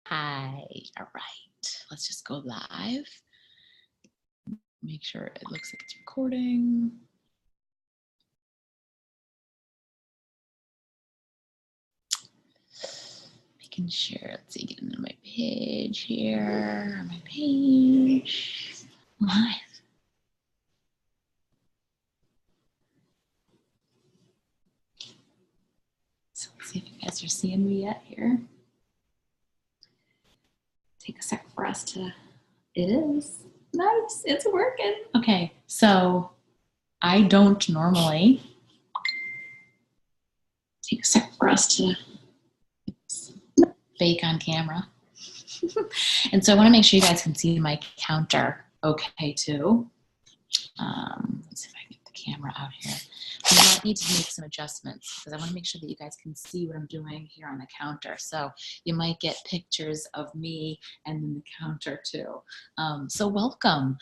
Hi, all right, let's just go live. Make sure it looks like it's recording. Making sure, let's see, getting to my page here, my page, live. So let's see if you guys are seeing me yet here. Take a sec for us to, it is. Nice, it's working. Okay, so I don't normally, take a sec for us to fake on camera. And so I want to make sure you guys can see my counter okay too. Let's see if I can get the camera out here. We might need to make some adjustments because I want to make sure that you guys can see what I'm doing here on the counter. So you might get pictures of me and then the counter too. So welcome.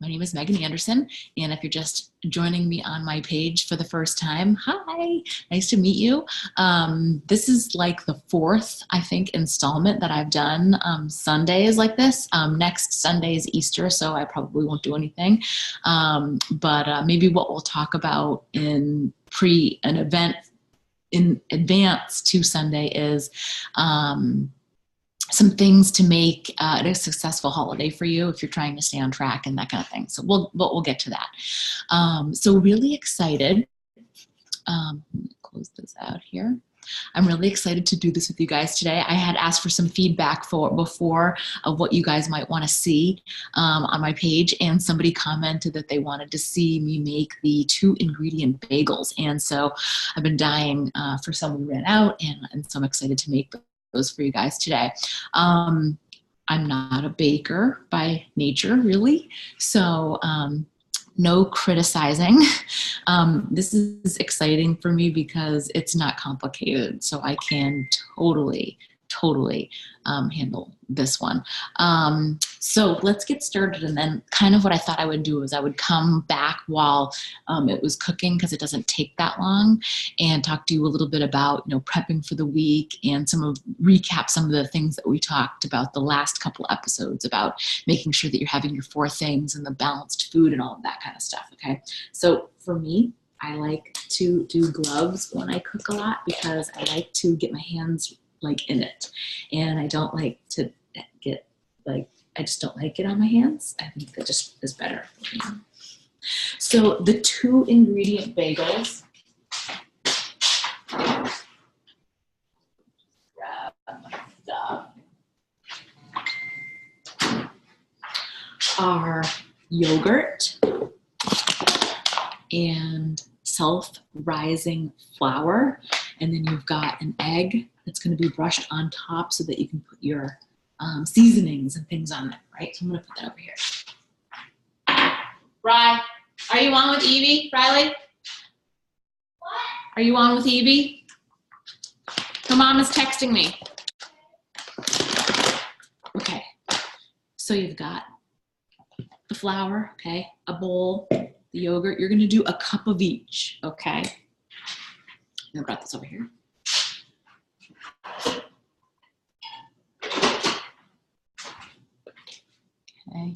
My name is Meggin Anderson, and if you're just joining me on my page for the first time, hi, nice to meet you. This is like the fourth, I think, installment that I've done Sundays like this. Next Sunday is Easter, so I probably won't do anything. But maybe what we'll talk about in an event in advance to Sunday is some things to make it a successful holiday for you if you're trying to stay on track and that kind of thing. So we'll get to that. So really excited. Let me close this out here. I'm really excited to do this with you guys today. I had asked for some feedback before of what you guys might want to see on my page, and somebody commented that they wanted to see me make the 2-ingredient bagels. And so I've been dying for some. We ran out, and so I'm excited to make those for you guys today. I'm not a baker by nature, really, so no criticizing. This is exciting for me because it's not complicated, so I can totally handle this one. So let's get started, and then kind of what I thought I would do is I would come back while it was cooking, because it doesn't take that long, and talk to you a little bit about prepping for the week and recap some of the things that we talked about the last couple episodes about making sure that you're having your 4 things and the balanced food and all of that kind of stuff. Okay, so for me, I like to do gloves when I cook a lot because I like to get my hands in it, and I don't like to get I just don't like it on my hands. I think that just is better. So the 2-ingredient bagels, grab my stuff, are yogurt and self-rising flour, and then you've got an egg that's going to be brushed on top so that you can put your seasonings and things on there, right? So I'm going to put that over here. Ry, are you on with Evie? Riley? What? Are you on with Evie? Her mom is texting me. Okay, so you've got the flour, okay, a bowl, the yogurt. You're going to do a cup of each, okay? I'm going to put this over here. Okay.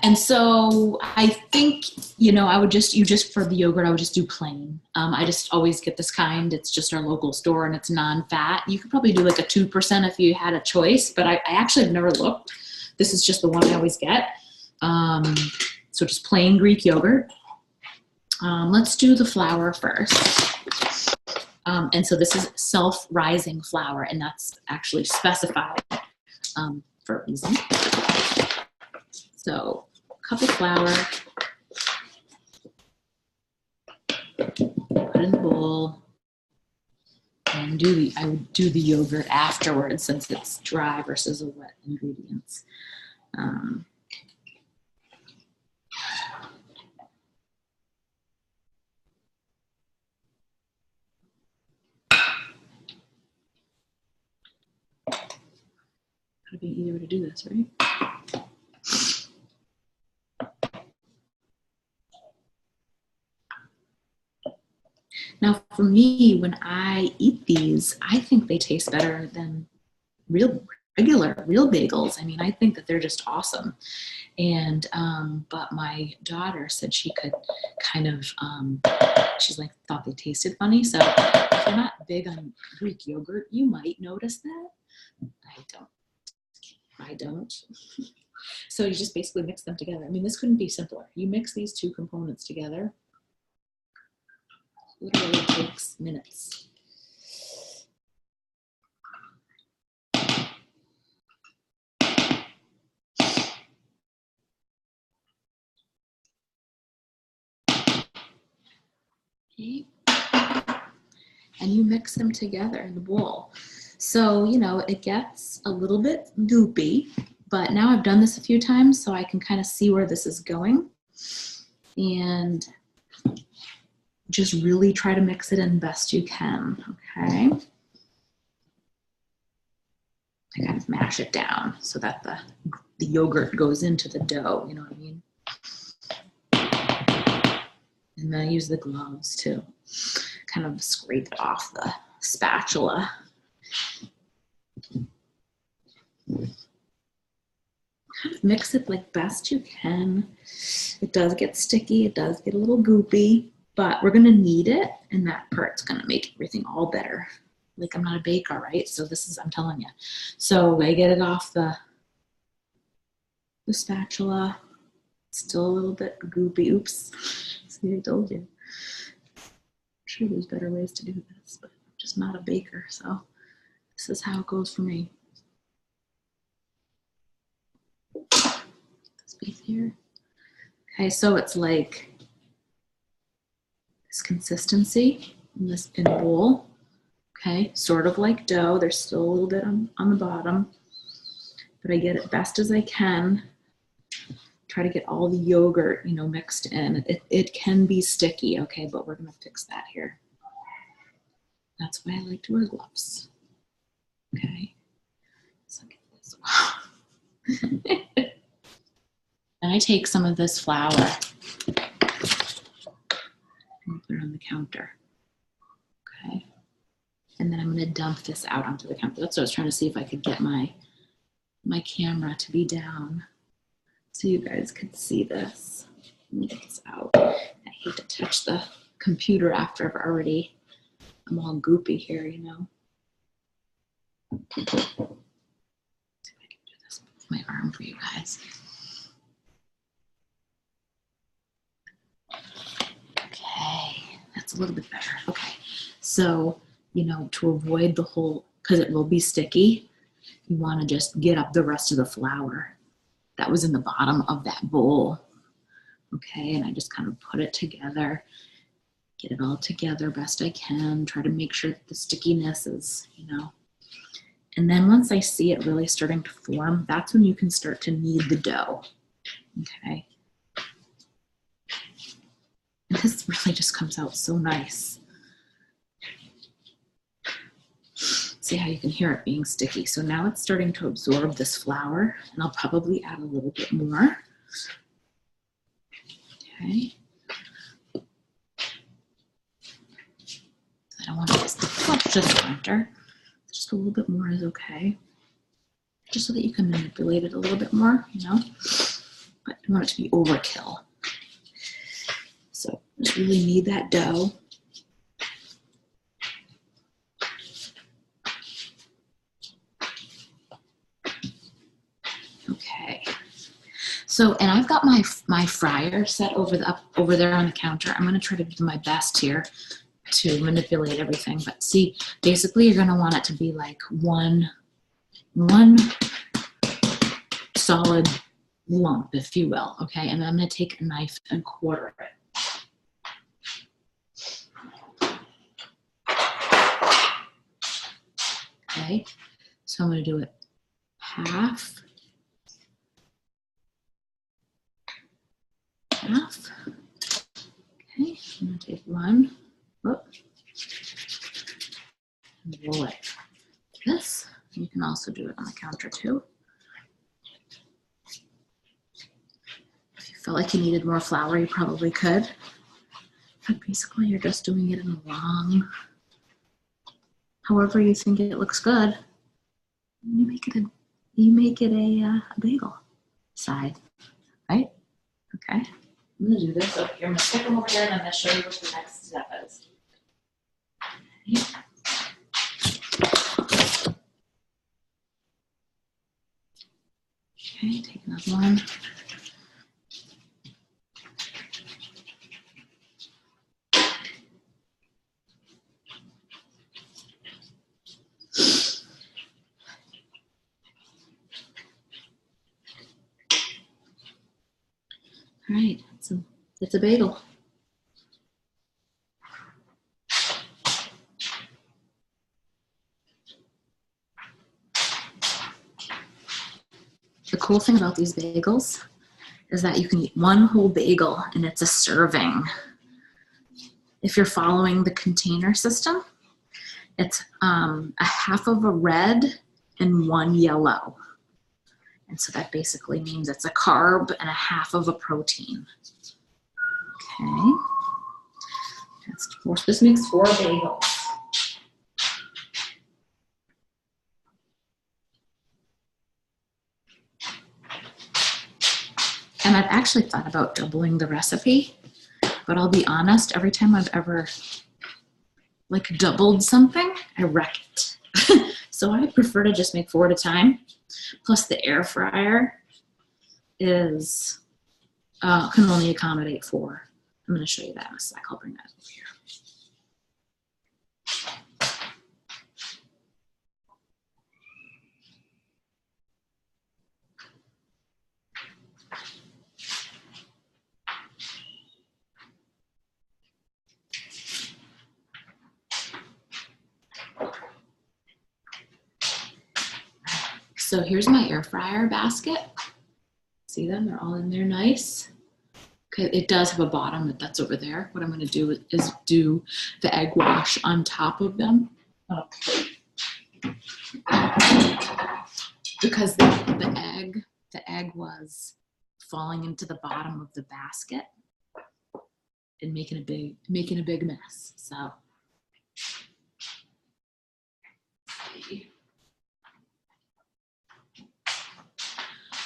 And so I think, I would just for the yogurt, I would just do plain. I just always get this kind. It's just our local store and it's non-fat. You could probably do like a 2% if you had a choice, but I actually have never looked. This is just the one I always get. So just plain Greek yogurt. Let's do the flour first. And so this is self-rising flour, and that's actually specified for a reason. So a cup of flour, put it in the bowl, and I would do the yogurt afterwards since it's dry versus a wet ingredients. Gotta be easier to do this, right? Now, for me, when I eat these, I think they taste better than real bagels. I mean, I think that they're just awesome. And but my daughter said she could kind of she's like thought they tasted funny. So if you're not big on Greek yogurt, you might notice that. I don't. So you just basically mix them together. I mean, this couldn't be simpler. You mix these two components together, literally takes minutes. Okay. And you mix them together in the bowl. So, you know, it gets a little bit goopy, but now I've done this a few times, so I can kind of see where this is going. And just really try to mix it in best you can, okay? I kind of mash it down so that the yogurt goes into the dough, you know what I mean? And then I use the gloves to kind of scrape it off the spatula. Kind of mix it like best you can. It does get sticky, it does get a little goopy, but we're gonna need it, and that part's gonna make everything all better. Like, I'm not a baker, right? So this is, I'm telling you. So I get it off the spatula. Still a little bit goopy. Oops. See, I told you. I'm sure there's better ways to do this, but I'm just not a baker, so this is how it goes for me. This piece here. Okay, so it's like this consistency in this in a bowl. Okay, sort of like dough. There's still a little bit on the bottom, but I get it best as I can. Try to get all the yogurt, you know, mixed in. It can be sticky, okay, but we're gonna fix that here. That's why I like to wear gloves. Okay, so get this. And I take some of this flour and put it on the counter. Okay. And then I'm gonna dump this out onto the counter. That's what I was trying to see if I could get my camera to be down so you guys could see this. Let me get this out. I hate to touch the computer after I'm all goopy here, you know. See if I can do this with my arm for you guys. Okay, that's a little bit better. Okay, so, you know, to avoid the whole, because it will be sticky, you want to just get up the rest of the flour that was in the bottom of that bowl. Okay, and I just kind of put it together, get it all together best I can, try to make sure that the stickiness is, you know. And then once I see it really starting to form, that's when you can start to knead the dough. Okay. And this really just comes out so nice. See how you can hear it being sticky. So now it's starting to absorb this flour, and I'll probably add a little bit more. Okay. I don't want this to touch the center. Just a little bit more is okay. Just so that you can manipulate it a little bit more, you know, but you want it to be overkill. So just really knead that dough. Okay. So, and I've got my fryer set over there on the counter. I'm going to try to do my best here to manipulate everything. But see, basically you're going to want it to be like one solid lump, if you will. Okay. And then I'm going to take a knife and quarter it. Okay. So I'm going to do it half. Okay, I'm going to take one, and roll it like this. You can also do it on the counter too. If you felt like you needed more flour, you probably could. But basically you're just doing it in a long, however you think it looks good. You make it a bagel side, right? Okay. I'm gonna do this over here. I'm gonna stick them over here and I'm gonna show you what the next step is. Okay, take another one. All right, so it's a bagel. The cool thing about these bagels is that you can eat one whole bagel and it's a serving. If you're following the container system, it's a half of a red and one yellow. And so that basically means it's a carb and a half of a protein. Okay. This makes 4 bagels. And I've actually thought about doubling the recipe, but I'll be honest, every time I've ever like doubled something, I wreck it. So I prefer to just make 4 at a time. Plus the air fryer is, can only accommodate 4. I'm gonna show you that in a sec. I'll bring that over here. So here's my air fryer basket. See them? They're all in there nice. Okay, it does have a bottom that's over there. What I'm going to do is do the egg wash on top of them on a plate. Because the egg was falling into the bottom of the basket and making a big mess. So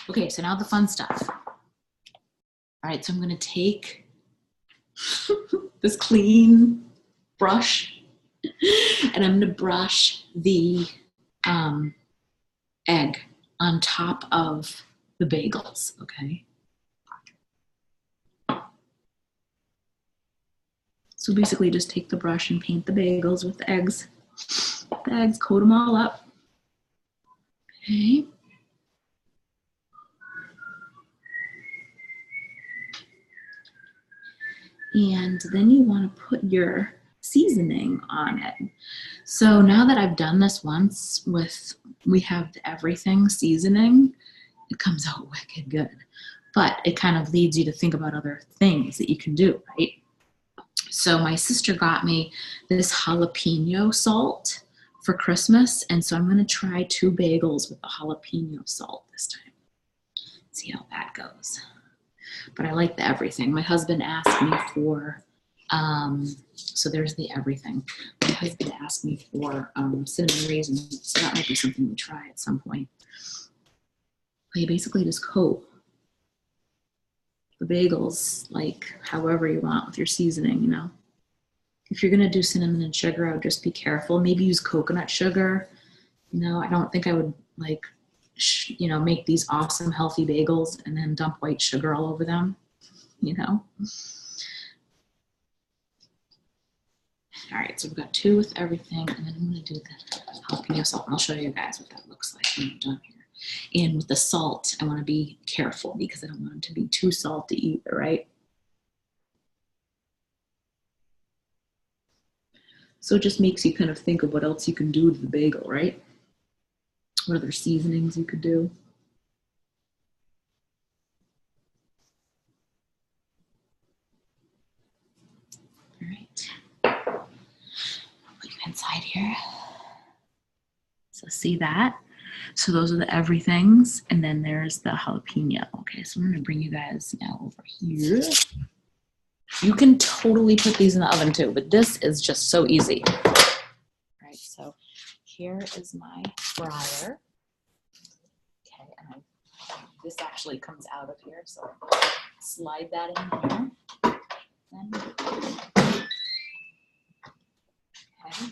okay, so now the fun stuff. All right, so I'm gonna take this clean brush and I'm gonna brush the egg on top of the bagels, okay? So basically just take the brush and paint the bagels with the eggs. The eggs, coat them all up, okay? And then you want to put your seasoning on it. So now that I've done this once we have the everything seasoning, it comes out wicked good. But it kind of leads you to think about other things that you can do, right? So my sister got me this jalapeno salt for Christmas. And so I'm going to try 2 bagels with the jalapeno salt this time. See how that goes. But I like the everything. My husband asked me for, so there's the everything. My husband asked me for cinnamon raisins, so that might be something we try at some point. But you basically just coat the bagels like however you want with your seasoning, you know. If you're gonna do cinnamon and sugar, I would just be careful. Maybe use coconut sugar. You know, I don't think I would like make these awesome healthy bagels and then dump white sugar all over them, you know? All right, so we've got 2 with everything, and then I'm gonna do the jalapeno salt, and I'll show you guys what that looks like when I'm done here. And with the salt, I wanna be careful because I don't want it to be too salty either, right? So it just makes you kind of think of what else you can do to the bagel, right? What other seasonings you could do? All right. I'll put you inside here. So see that? So those are the everythings, and then there's the jalapeno. Okay, so I'm gonna bring you guys now over here. You can totally put these in the oven too, but this is just so easy. All right, so here is my fryer. Okay, and this actually comes out of here, so slide that in there. Okay.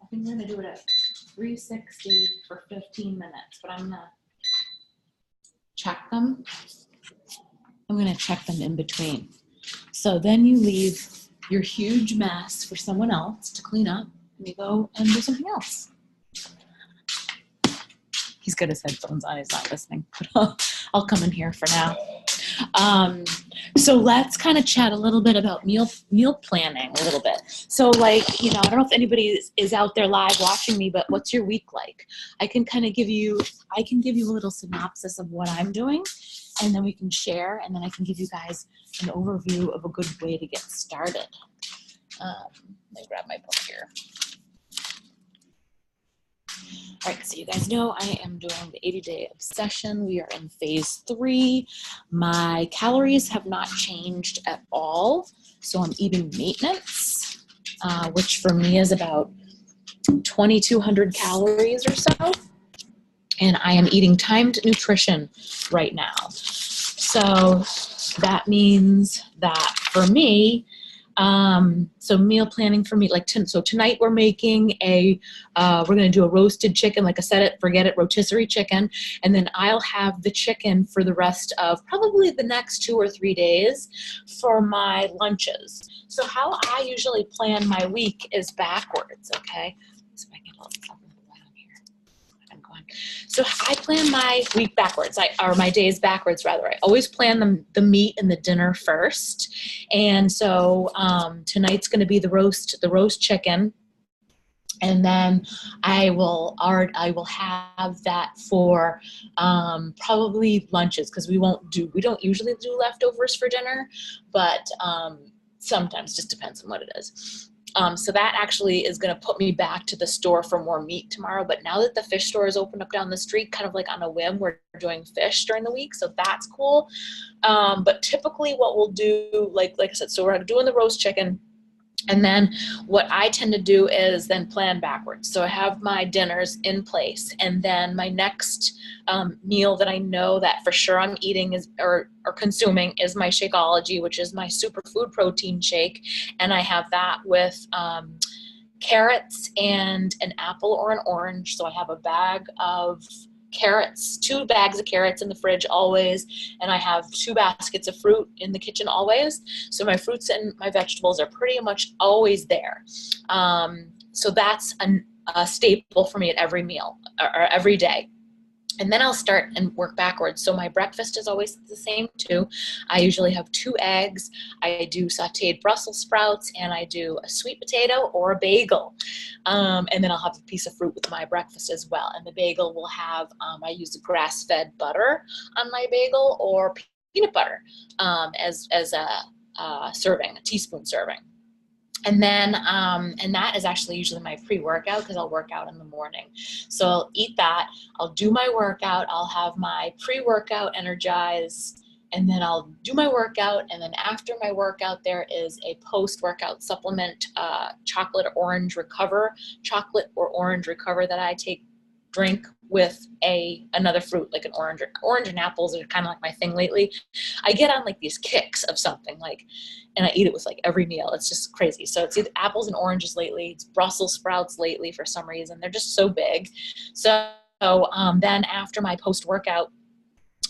I think we're gonna do it at 360 for 15 minutes, but I'm gonna check them. I'm gonna check them in between. So then you leave your huge mess for someone else to clean up, and you go and do something else. He's got his headphones on, he's not listening, but I'll come in here for now. So let's kind of chat a little bit about meal planning a little bit. So like, you know, I don't know if anybody is out there live watching me, but what's your week like? I can give you a little synopsis of what I'm doing, and then we can share, and then I can give you guys an overview of a good way to get started. Let me grab my book here. All right, so you guys know I am doing the 80-day obsession. We are in phase 3. My calories have not changed at all, so I'm eating maintenance, which for me is about 2,200 calories or so. And I am eating timed nutrition right now. So that means that for me, so meal planning for me, like so tonight we're making we're going to do a roasted chicken, like a set it, forget it, rotisserie chicken. And then I'll have the chicken for the rest of probably the next 2 or 3 days for my lunches. So how I usually plan my week is backwards. Okay. So if I get a little something around here, I'm going. So I plan my week backwards, or my days backwards rather. I always plan the meat and the dinner first. And so tonight's going to be the roast chicken, and then I will have that for probably lunches, because we don't usually do leftovers for dinner, but sometimes, just depends on what it is. So that actually is going to put me back to the store for more meat tomorrow. But now that the fish store is open up down the street, kind of like on a whim, we're doing fish during the week. So that's cool. But typically what we'll do, like I said, so we're doing the roast chicken. And then what I tend to do is then plan backwards. So I have my dinners in place, and then my next meal that I know that for sure I'm eating or consuming is my Shakeology, which is my superfood protein shake. And I have that with carrots and an apple or an orange. So I have a bag of carrots, 2 bags of carrots in the fridge always, and I have 2 baskets of fruit in the kitchen always. So my fruits and my vegetables are pretty much always there. So that's a staple for me at every meal or every day. And then I'll start and work backwards. So my breakfast is always the same too. I usually have 2 eggs. I do sauteed Brussels sprouts, and I do a sweet potato or a bagel. And then I'll have a piece of fruit with my breakfast as well. And the bagel will have, I use grass-fed butter on my bagel, or peanut butter as a serving, a teaspoon serving. And then, and that is actually usually my pre-workout, because I'll work out in the morning. So I'll eat that, I'll do my workout, I'll have my pre-workout Energize, and then I'll do my workout. And then after my workout, there is a post-workout supplement, chocolate or orange recover that I drink with another fruit, like an orange. Orange and apples are kind of like my thing lately. I get on like these kicks of something, and I eat it with like every meal. It's just crazy. So it's either apples and oranges lately. It's Brussels sprouts lately for some reason. They're just so big. So then after my post-workout,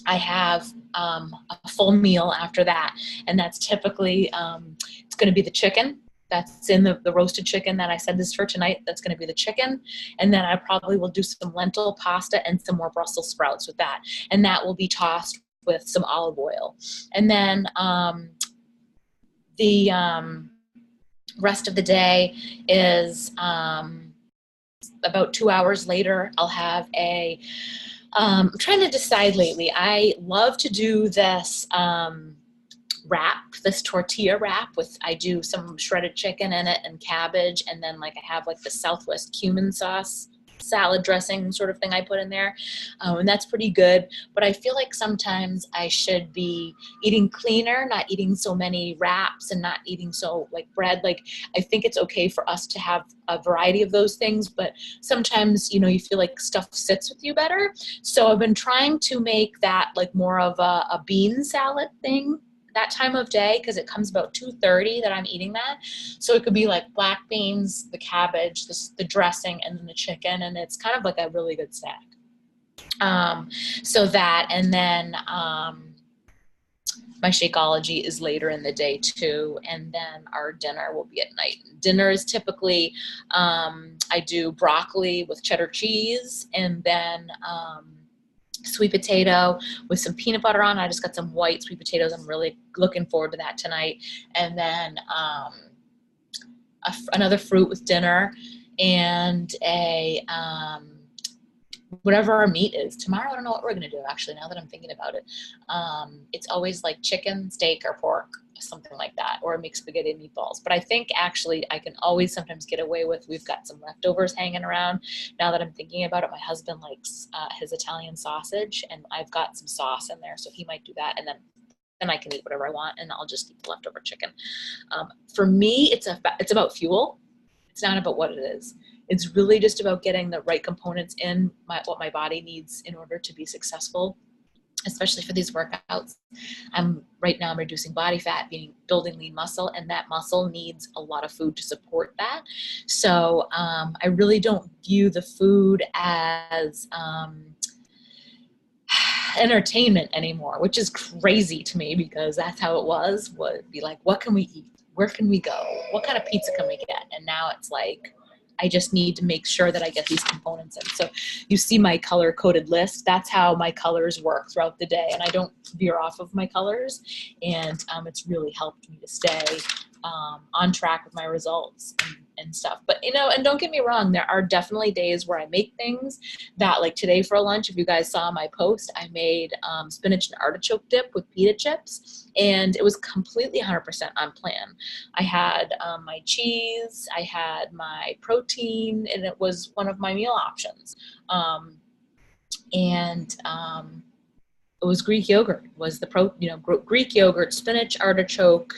I have a full meal after that. And that's typically, it's going to be the chicken. That's in the roasted chicken that I said this for tonight. That's going to be the chicken. And then I probably will do some lentil pasta and some more Brussels sprouts with that. And that will be tossed with some olive oil. And then the rest of the day is about 2 hours later, I'll have I'm trying to decide lately. I love to do this this tortilla wrap I do some shredded chicken in it and cabbage, and then I have the Southwest cumin sauce. salad dressing sort of thing I put in there, and that's pretty good. But I feel like sometimes I should be eating cleaner, not eating so many wraps and not eating so like bread. Like, I think it's okay for us to have a variety of those things, but sometimes, you know, you feel like stuff sits with you better. So I've been trying to make that like more of a bean salad thing that time of day, because it comes about 2:30 that I'm eating that. So it could be like black beans, the cabbage, the dressing, and then the chicken, and it's kind of like a really good snack. So that, and then my Shakeology is later in the day too, and then our dinner will be at night. Dinner is typically, I do broccoli with cheddar cheese, and then sweet potato with some peanut butter on. I just got some white sweet potatoes. I'm really looking forward to that tonight. And then another fruit with dinner, and a whatever our meat is. Tomorrow, I don't know what we're going to do, actually, now that I'm thinking about it. It's always like chicken, steak, or pork, something like that, or mixed spaghetti and meatballs. But I think actually I can always sometimes get away with, we've got some leftovers hanging around. Now that I'm thinking about it, my husband likes his Italian sausage, and I've got some sauce in there, so he might do that, and then I can eat whatever I want, and I'll just eat the leftover chicken. For me, it's about fuel. It's not about what it is. It's really just about getting the right components in what my body needs in order to be successful, especially for these workouts. Right now I'm reducing body fat, building lean muscle, and that muscle needs a lot of food to support that. So I really don't view the food as entertainment anymore, which is crazy to me, because that's how it was. Would be like, what can we eat? Where can we go? What kind of pizza can we get? And now it's like, I just need to make sure that I get these components in. So you see my color-coded list. That's how my colors work throughout the day, and I don't veer off of my colors. And it's really helped me to stay on track with my results and stuff. But, you know, and don't get me wrong, there are definitely days where I make things that, like today for lunch, if you guys saw my post, I made spinach and artichoke dip with pita chips, and it was completely 100% on plan. I had my cheese, I had my protein, and it was one of my meal options. It was Greek yogurt, was the Greek yogurt, spinach, artichoke,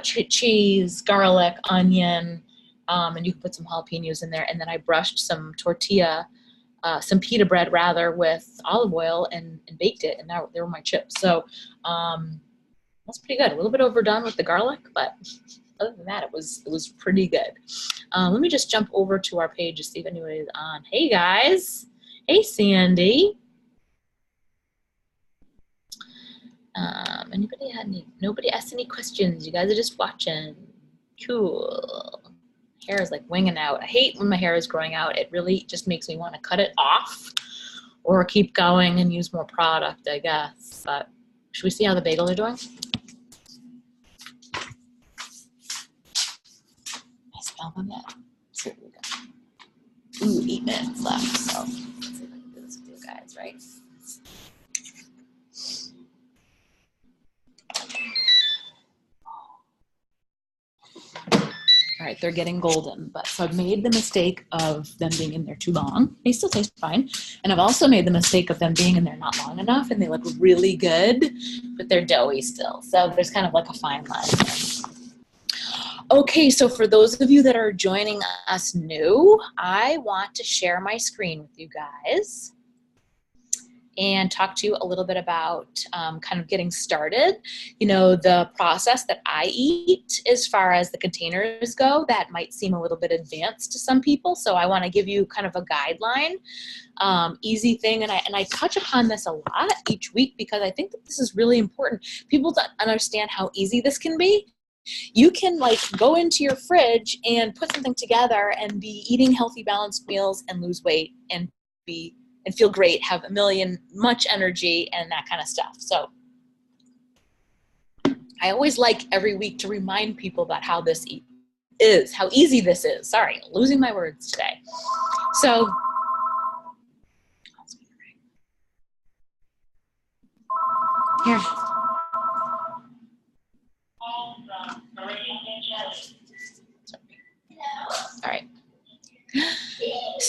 cheese, garlic, onion, and you can put some jalapenos in there. And then I brushed some some pita bread rather, with olive oil and baked it, and now they were my chips. So that's pretty good. A little bit overdone with the garlic, but other than that, it was pretty good. Let me just jump over to our page to see if anybody's on. Hey guys. Hey Sandy. Nobody asked any questions. You guys are just watching. Cool. Hair is like winging out. I hate when my hair is growing out. It really just makes me want to cut it off or keep going and use more product, I guess. But should we see how the bagels are doing? I smell them yet. Here we go. Ooh, 8 minutes left. So let's see if I can do this with you guys, right? All right, they're getting golden, but so I've made the mistake of them being in there too long. They still taste fine. And I've also made the mistake of them being in there not long enough, and they look really good, but they're doughy still. So there's kind of like a fine line there. Okay, so for those of you that are joining us new, I want to share my screen with you guys and talk to you a little bit about kind of getting started. You know, the process that I eat as far as the containers go, that might seem a little bit advanced to some people. So I want to give you kind of a guideline, easy thing. And I touch upon this a lot each week, because I think that this is really important. People don't understand how easy this can be. You can like go into your fridge and put something together and be eating healthy, balanced meals and lose weight and feel great, have much energy and that kind of stuff. So I always like every week to remind people about how this is, how easy this is. Sorry, losing my words today. So here. All right.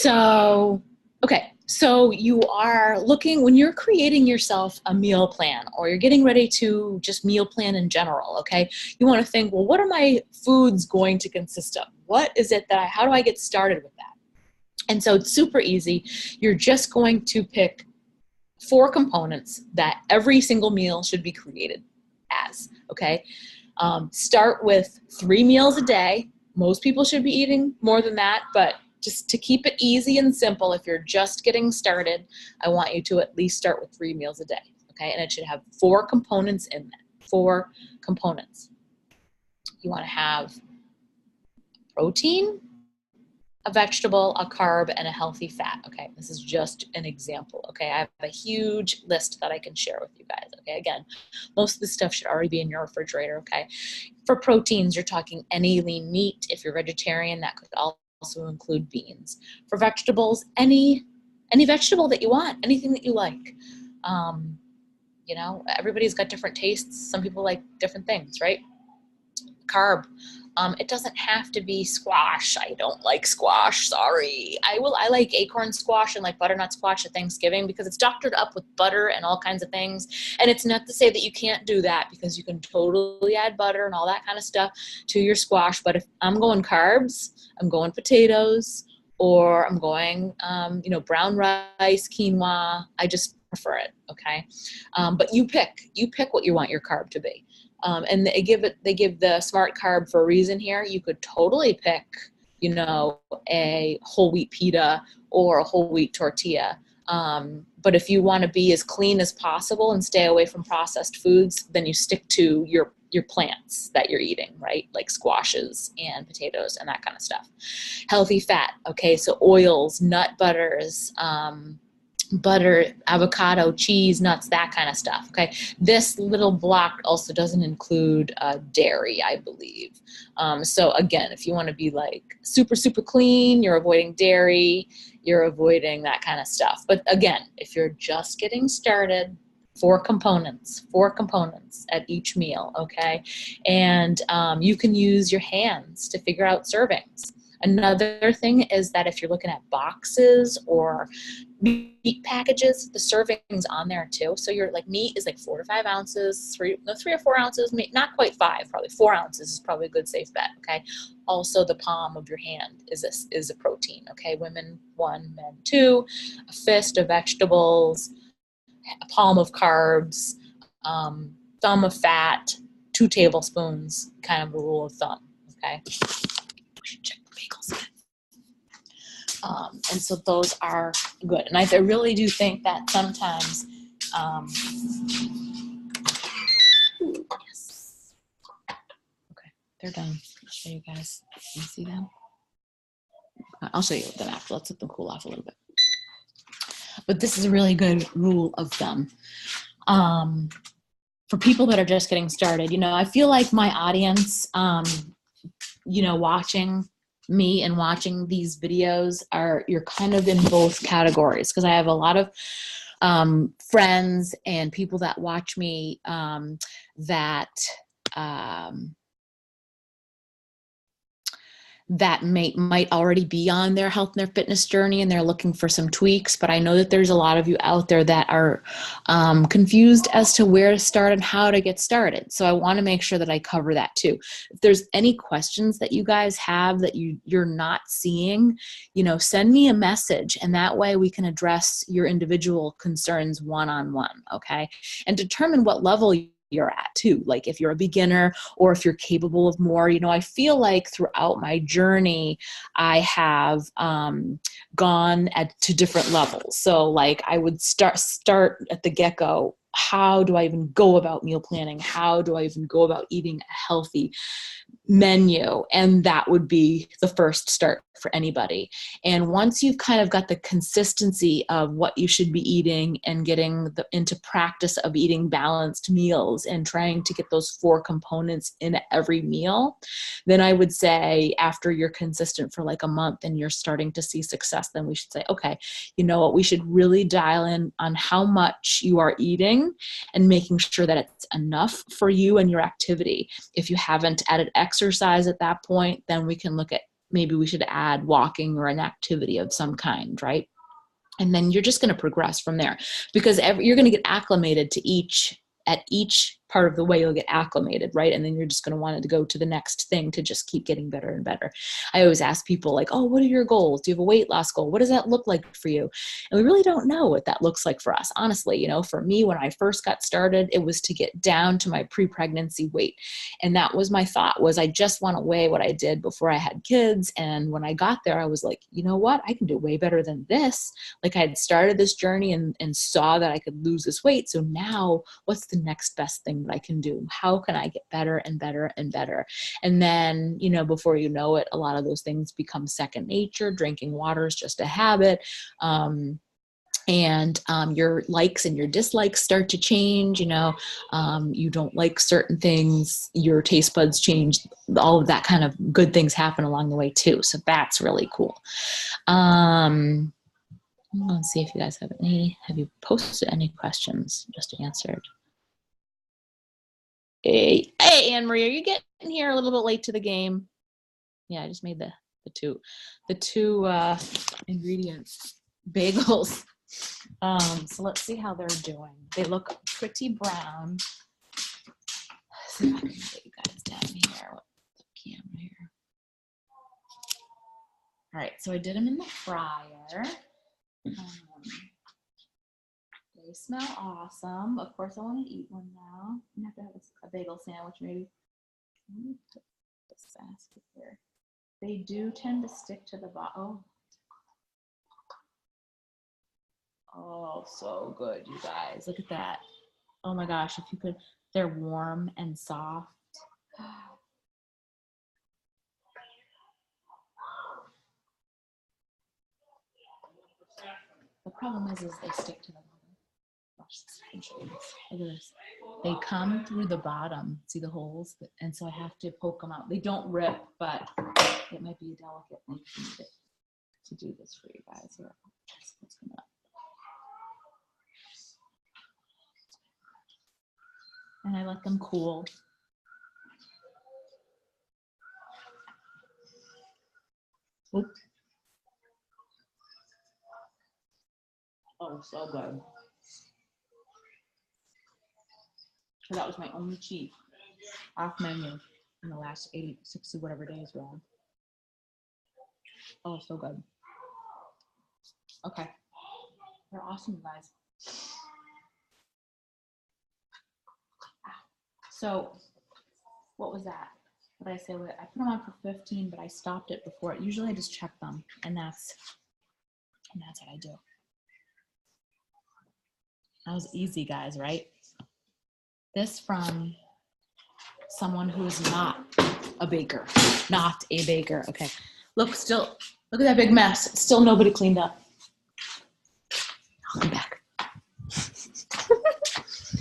So, okay, so you are looking, when you're creating yourself a meal plan or you're getting ready to just meal plan in general, okay, you want to think, well, what are my foods going to consist of? What is it that how do I get started with that? And so it's super easy. You're just going to pick 4 components that every single meal should be created as, okay? Start with 3 meals a day. Most people should be eating more than that, but just to keep it easy and simple, if you're just getting started, I want you to at least start with 3 meals a day, okay? And it should have 4 components in that, 4 components. You want to have protein, a vegetable, a carb, and a healthy fat, okay? This is just an example, okay? I have a huge list that I can share with you guys, okay? Again, most of this stuff should already be in your refrigerator, okay? For proteins, you're talking any lean meat. If you're vegetarian, that could also include beans. For vegetables, any vegetable that you want, anything that you like. You know, everybody's got different tastes. Some people like different things, right? Carb. It doesn't have to be squash. I don't like squash, sorry. I like acorn squash and like butternut squash at Thanksgiving because it's doctored up with butter and all kinds of things. And it's not to say that you can't do that because you can totally add butter and all that kind of stuff to your squash. But if I'm going carbs, I'm going potatoes, or I'm going, you know, brown rice, quinoa. I just prefer it, okay? But you pick what you want your carb to be. And they give the smart carb for a reason here. You could totally pick, you know, a whole wheat pita or a whole wheat tortilla. But if you want to be as clean as possible and stay away from processed foods, then you stick to your plants that you're eating, right? Like squashes and potatoes and that kind of stuff. Healthy fat, okay, so oils, nut butters, butter, avocado, cheese, nuts, that kind of stuff, okay? This little block also doesn't include dairy, I believe. So again, if you want to be like super, super clean, you're avoiding dairy, you're avoiding that kind of stuff. But again, if you're just getting started, 4 components at each meal, okay? And you can use your hands to figure out servings. Another thing is that if you're looking at boxes or meat packages, the servings on there too. So your like meat is like 4 to 5 ounces, 3 or 4 ounces, not quite 5, probably 4 ounces is probably a good safe bet, okay? Also the palm of your hand is a protein, okay? Women 1, men 2, a fist of vegetables, a palm of carbs, thumb of fat, 2 tablespoons, kind of a rule of thumb, okay? We should check the bagels. And so those are good. And I really do think that sometimes, yes. Okay, they're done. I'll show you guys. Can you see them? I'll show you them after. Let's let them cool off a little bit. But this is a really good rule of thumb. For people that are just getting started, you know, I feel like my audience, you know, watching me and watching these videos you're kind of in both categories, because I have a lot of friends and people that watch me that might already be on their health and their fitness journey and they're looking for some tweaks. But I know that there's a lot of you out there that are confused as to where to start and how to get started. So I want to make sure that I cover that too. If there's any questions that you guys have that you're not seeing, you know, send me a message, and that way we can address your individual concerns one-on-one, okay? And determine what level you're at too, like if you're a beginner or if you're capable of more. You know, I feel like throughout my journey, I have gone to different levels. So like I would start at the get-go. How do I even go about meal planning? How do I even go about eating a healthy menu? And that would be the first start for anybody. And once you've kind of got the consistency of what you should be eating and getting into practice of eating balanced meals and trying to get those 4 components in every meal, then I would say after you're consistent for like a month and you're starting to see success, then we should say, okay, you know what, we should really dial in on how much you are eating and making sure that it's enough for you and your activity. If you haven't added exercise at that point, then we can look at maybe we should add walking or an activity of some kind, right? And then you're just going to progress from there, because you're going to get acclimated to at each part of the way you'll get acclimated, right? And then you're just going to want it to go to the next thing to just keep getting better and better. I always ask people like, oh, what are your goals? Do you have a weight loss goal? What does that look like for you? And we really don't know what that looks like for us. Honestly, you know, for me, when I first got started, it was to get down to my pre-pregnancy weight. And that was my thought, was I just want to weigh what I did before I had kids. And when I got there, I was like, you know what? I can do way better than this. Like I had started this journey and saw that I could lose this weight. So now what's the next best thing that I can do? How can I get better and better and better? And then, you know, before you know it, a lot of those things become second nature. Drinking water is just a habit. And your likes and your dislikes start to change. You know, you don't like certain things, your taste buds change. All of that kind of good things happen along the way too. So that's really cool. Let's see if you guys have you posted any questions just answered? Hey, Anne Marie, are you getting here a little bit late to the game? Yeah, I just made the two ingredients bagels. So let's see how they're doing. They look pretty brown. Let's see if I can get you guys down here with the camera here. All right, so I did them in the fryer. They smell awesome. Of course, I want to eat one now. I'm going to have to have a bagel sandwich maybe. Let me put this basket here. They do tend to stick to the bottom. Oh, so good, you guys. Look at that. Oh my gosh, if you could, they're warm and soft. The problem is they stick to the bottom. Look at this. They come through the bottom. See the holes? And so I have to poke them out. They don't rip, but it might be a delicate thing for me to do this for you guys here. And I let them cool. Oops. Oh, so good. So that was my only cheat off menu in the last 80, 60, whatever days we're on. Oh, so good. Okay. They're awesome, guys. So what was that? What did I say? I put them on for 15, but I stopped it before. Usually I just check them, and that's what I do. That was easy, guys, right? This from someone who's not a baker. Not a baker. Okay. Look at that big mess. Still nobody cleaned up. I'll come back.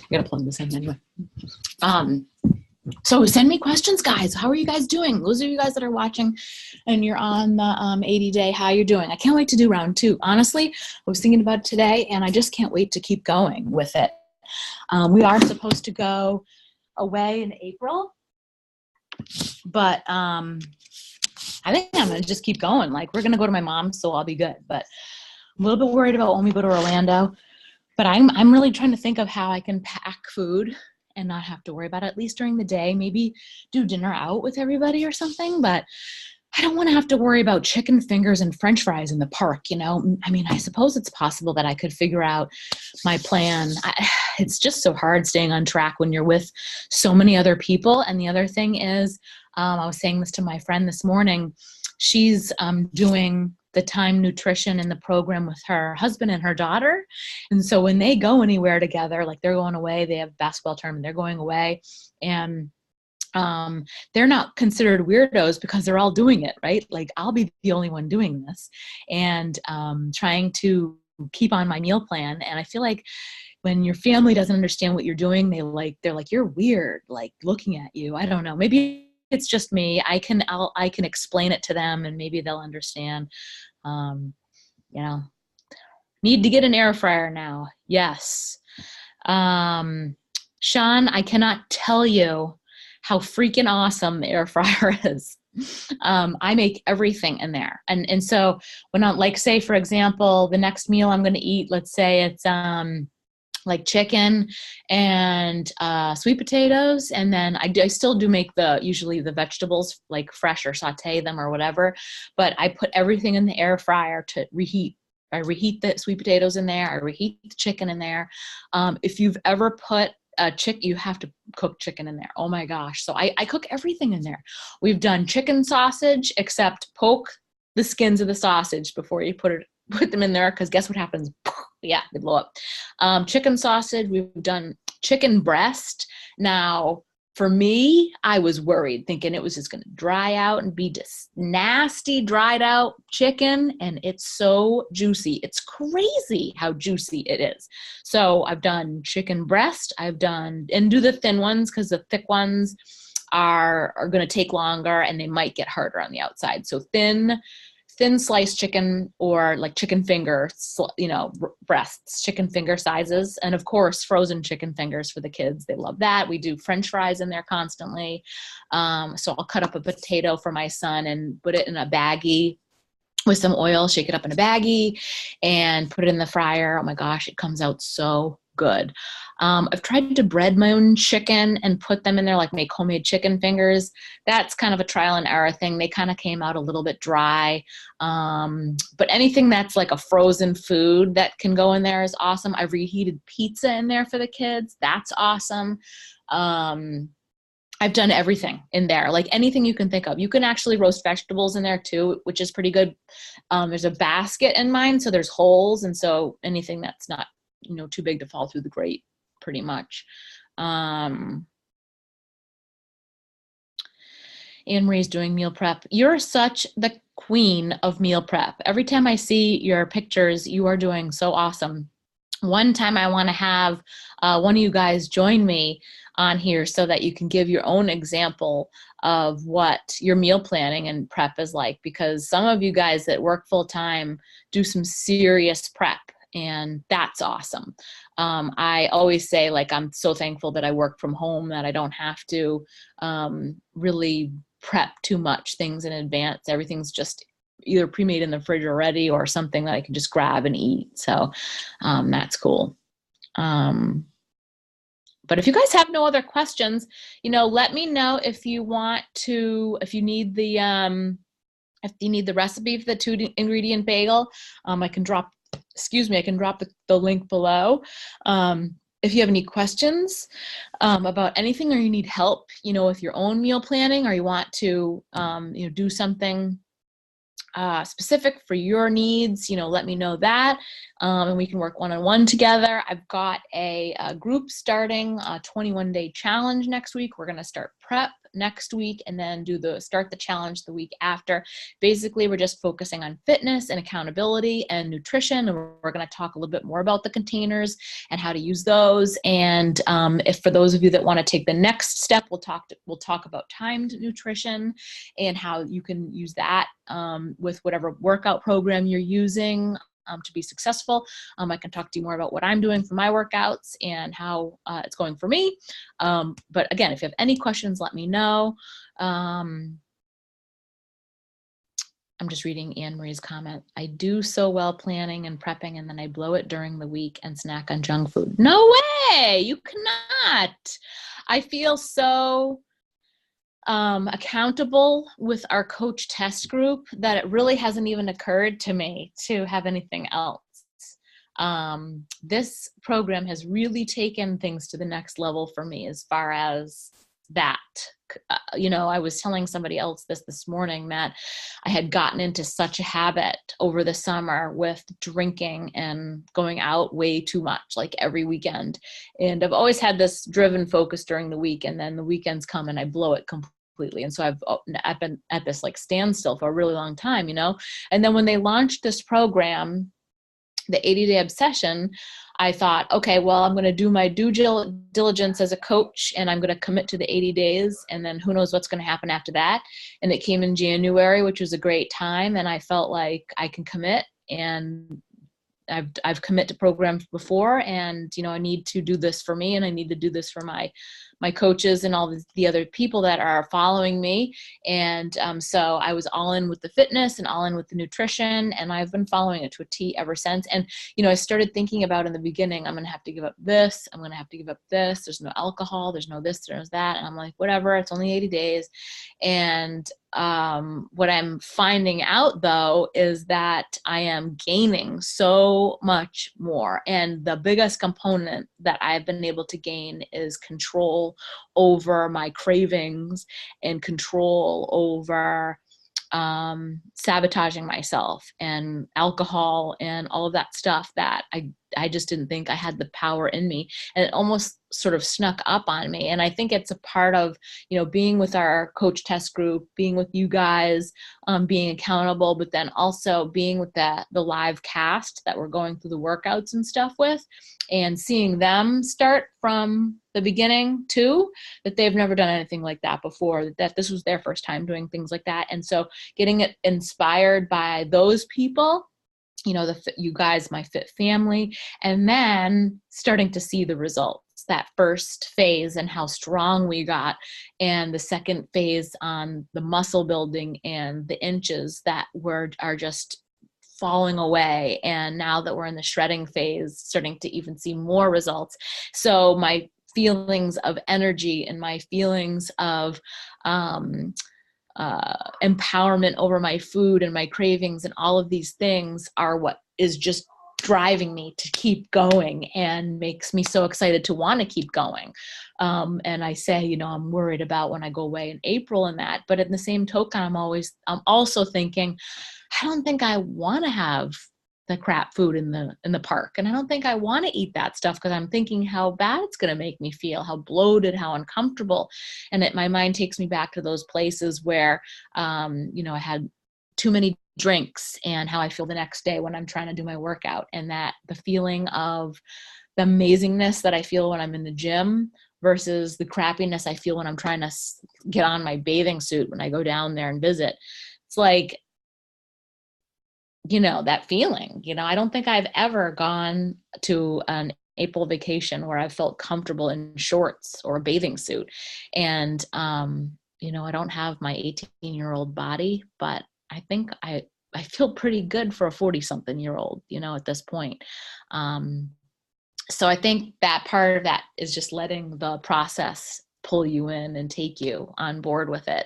I gotta plug this in anyway. So send me questions, guys. How are you guys doing? Those of you guys that are watching and you're on the 80-day, how you're doing? I can't wait to do round 2. Honestly, I was thinking about it today, and I just can't wait to keep going with it. We are supposed to go away in April, but I think I'm going to just keep going. Like, we're going to go to my mom's, so I'll be good. But I'm a little bit worried about when we go to Orlando. But I'm really trying to think of how I can pack food and not have to worry about it, at least during the day. Maybe do dinner out with everybody or something. But I don't want to have to worry about chicken fingers and French fries in the park, you know? I mean, I suppose it's possible that I could figure out my plan. It's just so hard staying on track when you're with so many other people. And the other thing is, I was saying this to my friend this morning, she's doing the time nutrition in the program with her husband and her daughter. And so when they go anywhere together, like they're going away, they have a basketball tournament, they're going away, and they're not considered weirdos because they're all doing it, right? Like, I'll be the only one doing this, and trying to keep on my meal plan. And I feel like when your family doesn't understand what you're doing, they're like, you're weird, like looking at you. I don't know. Maybe it's just me. I can explain it to them, and maybe they'll understand. You know, need to get an air fryer now. Yes. Sean, I cannot tell you how freaking awesome the air fryer is. I make everything in there. And so when I'm like, say, for example, the next meal I'm going to eat, let's say it's, like chicken and sweet potatoes. And then I still do make usually the vegetables like fresh or saute them or whatever, but I put everything in the air fryer to reheat. I reheat the sweet potatoes in there. I reheat the chicken in there. If you've ever put you have to cook chicken in there. Oh my gosh. So I cook everything in there. We've done chicken sausage, except poke the skins of the sausage before you put them in there. Cause guess what happens? Yeah, they blow up. Chicken sausage. We've done chicken breast. Now, for me, I was worried thinking it was just going to dry out and be just nasty, dried out chicken. And it's so juicy. It's crazy how juicy it is. So I've done chicken breast. And do the thin ones because the thick ones are going to take longer and they might get harder on the outside. So thin sliced chicken or like chicken finger, breasts, chicken finger sizes. And of course, frozen chicken fingers for the kids. They love that. We do French fries in there constantly. So I'll cut up a potato for my son and put it in a baggie with some oil, shake it up in a baggie and put it in the fryer. Oh my gosh, it comes out so good. I've tried to bread my own chicken and put them in there, like make homemade chicken fingers. That's kind of a trial and error thing. They kind of came out a little bit dry. But anything that's like a frozen food that can go in there is awesome. I've reheated pizza in there for the kids. That's awesome. I've done everything in there, like anything you can think of. You can actually roast vegetables in there too, which is pretty good. There's a basket in mine, so there's holes. And so anything that's not, too big to fall through the grate, pretty much. Anne Marie's doing meal prep. You're such the queen of meal prep. Every time I see your pictures, you are doing so awesome. One time I want to have one of you guys join me on here so that you can give your own example of what your meal planning and prep is like, because some of you guys that work full time do some serious prep, and that's awesome. I always say, like, I'm so thankful that I work from home, that I don't have to really prep too much things in advance. Everything's just either pre-made in the fridge already or something that I can just grab and eat. So that's cool. But if you guys have no other questions, let me know if you need the recipe for the 2-ingredient bagel. I can drop the link below. If you have any questions about anything, or you need help, with your own meal planning, or you want to, do something specific for your needs, let me know that, and we can work one-on-one together. I've got a group starting a 21-day challenge next week. We're going to start prep next week and then start the challenge the week after. Basically, we're just focusing on fitness and accountability and nutrition. And we're going to talk a little bit more about the containers and how to use those. And if for those of you that want to take the next step, we'll talk about timed nutrition and how you can use that with whatever workout program you're using to be successful. I can talk to you more about what I'm doing for my workouts and how it's going for me. But again, if you have any questions, let me know. I'm just reading Anne Marie's comment. I do so well planning and prepping, and then I blow it during the week and snack on junk food. No way! You cannot. I feel so accountable with our coach test group that it really hasn't even occurred to me to have anything else. This program has really taken things to the next level for me as far as that. I was telling somebody else this morning that I had gotten into such a habit over the summer with drinking and going out way too much, like every weekend. And I've always had this driven focus during the week, and then the weekends come and I blow it completely. And so I've been at this like standstill for a really long time, and then when they launched this program, the 80-day obsession, I thought, okay, well, I'm going to do my due diligence as a coach, and I'm going to commit to the 80 days. And then who knows what's going to happen after that. And it came in January, which was a great time. And I felt like I can commit, and I've committed to programs before, and, I need to do this for me, and I need to do this for my my coaches and all the other people that are following me. And so I was all in with the fitness and all in with the nutrition, and I've been following it to a T ever since. And, you know, I started thinking about in the beginning, I'm going to have to give up this. I'm going to have to give up this. There's no alcohol. There's no this, there's that. And I'm like, whatever, it's only 80 days. And what I'm finding out though is that I am gaining so much more. And the biggest component that I've been able to gain is control over my cravings and control over sabotaging myself and alcohol and all of that stuff that I just didn't think I had the power in me. And it almost sort of snuck up on me. And I think it's a part of, you know, being with our coach test group, being with you guys, being accountable, but then also being with the live cast that we're going through the workouts and stuff with, and seeing them start from the beginning too, that they've never done anything like that before, that this was their first time doing things like that. And so getting it inspired by those people, you know, you guys, my fit family, and then starting to see the results, that first phase and how strong we got, and the second phase on the muscle building and the inches that are just falling away. And now that we're in the shredding phase, starting to even see more results. So my feelings of energy and my feelings of empowerment over my food and my cravings and all of these things are what is just driving me to keep going and makes me so excited to want to keep going. And I say, you know, I'm worried about when I go away in April and that, but in the same token, I'm also thinking, I don't think I want to have the crap food in the park. And I don't think I want to eat that stuff, because I'm thinking how bad it's going to make me feel, how bloated, how uncomfortable. And my mind takes me back to those places where, you know, I had too many drinks and how I feel the next day when I'm trying to do my workout, and that the feeling of the amazingness that I feel when I'm in the gym versus the crappiness I feel when I'm trying to get on my bathing suit when I go down there and visit. It's like, you know, that feeling, you know, I don't think I've ever gone to an April vacation where I felt comfortable in shorts or a bathing suit. And, you know, I don't have my 18-year-old body, but I think I feel pretty good for a 40-something-year-old, you know, at this point. So I think that part of that is just letting the process pull you in and take you on board with it.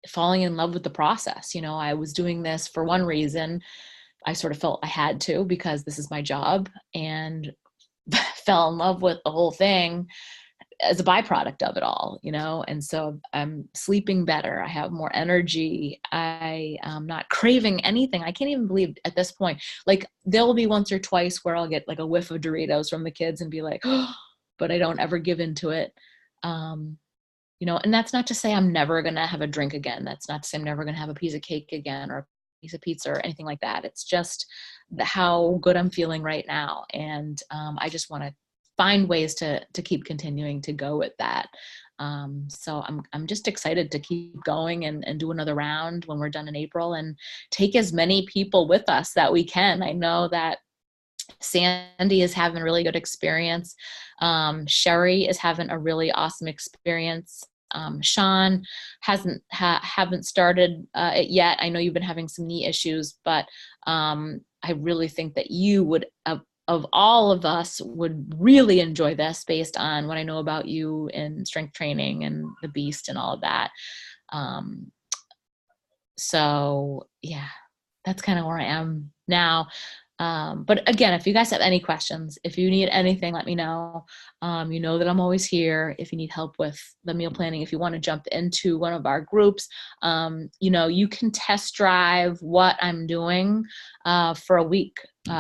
Falling in love with the process. You know, I was doing this for one reason. I sort of felt I had to, because this is my job, and fell in love with the whole thing as a byproduct of it all, you know? And so I'm sleeping better. I have more energy. I am not craving anything. I can't even believe at this point, like there'll be once or twice where I'll get like a whiff of Doritos from the kids and be like, oh, but I don't ever give into it. You know, and that's not to say I'm never going to have a drink again. That's not to say I'm never going to have a piece of cake again or a piece of pizza or anything like that. It's just how good I'm feeling right now. And I just want to find ways to keep continuing to go with that. So I'm just excited to keep going and do another round when we're done in April, and take as many people with us that we can. I know that Sandy is having a really good experience. Sherry is having a really awesome experience. Sean haven't started it yet. I know you've been having some knee issues, but I really think that you would, of all of us, would really enjoy this based on what I know about you in strength training and the beast and all of that. So yeah, that's kind of where I am now. But again, if you guys have any questions, if you need anything, let me know. You know that I'm always here. If you need help with the meal planning, if you want to jump into one of our groups, you know, you can test drive what I'm doing for a week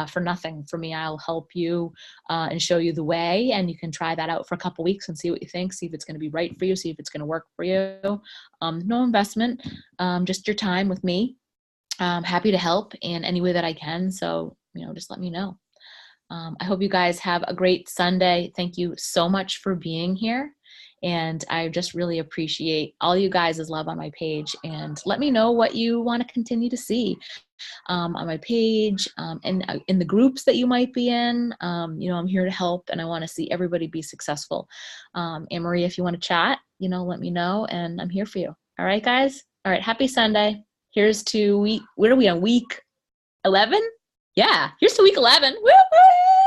for nothing. For me, I'll help you and show you the way, and you can try that out for a couple weeks and see what you think, see if it's going to be right for you, see if it's going to work for you. No investment, just your time with me. I'm happy to help in any way that I can. So, you know, just let me know. I hope you guys have a great Sunday. Thank you so much for being here. And I just really appreciate all you guys' love on my page. And let me know what you want to continue to see on my page, and in the groups that you might be in. I'm here to help, and I want to see everybody be successful. Anne Marie, if you want to chat, let me know, and I'm here for you. All right, guys? All right, happy Sunday. Here's to what are we on, week 11? Yeah, here's to week 11. Woo-hoo!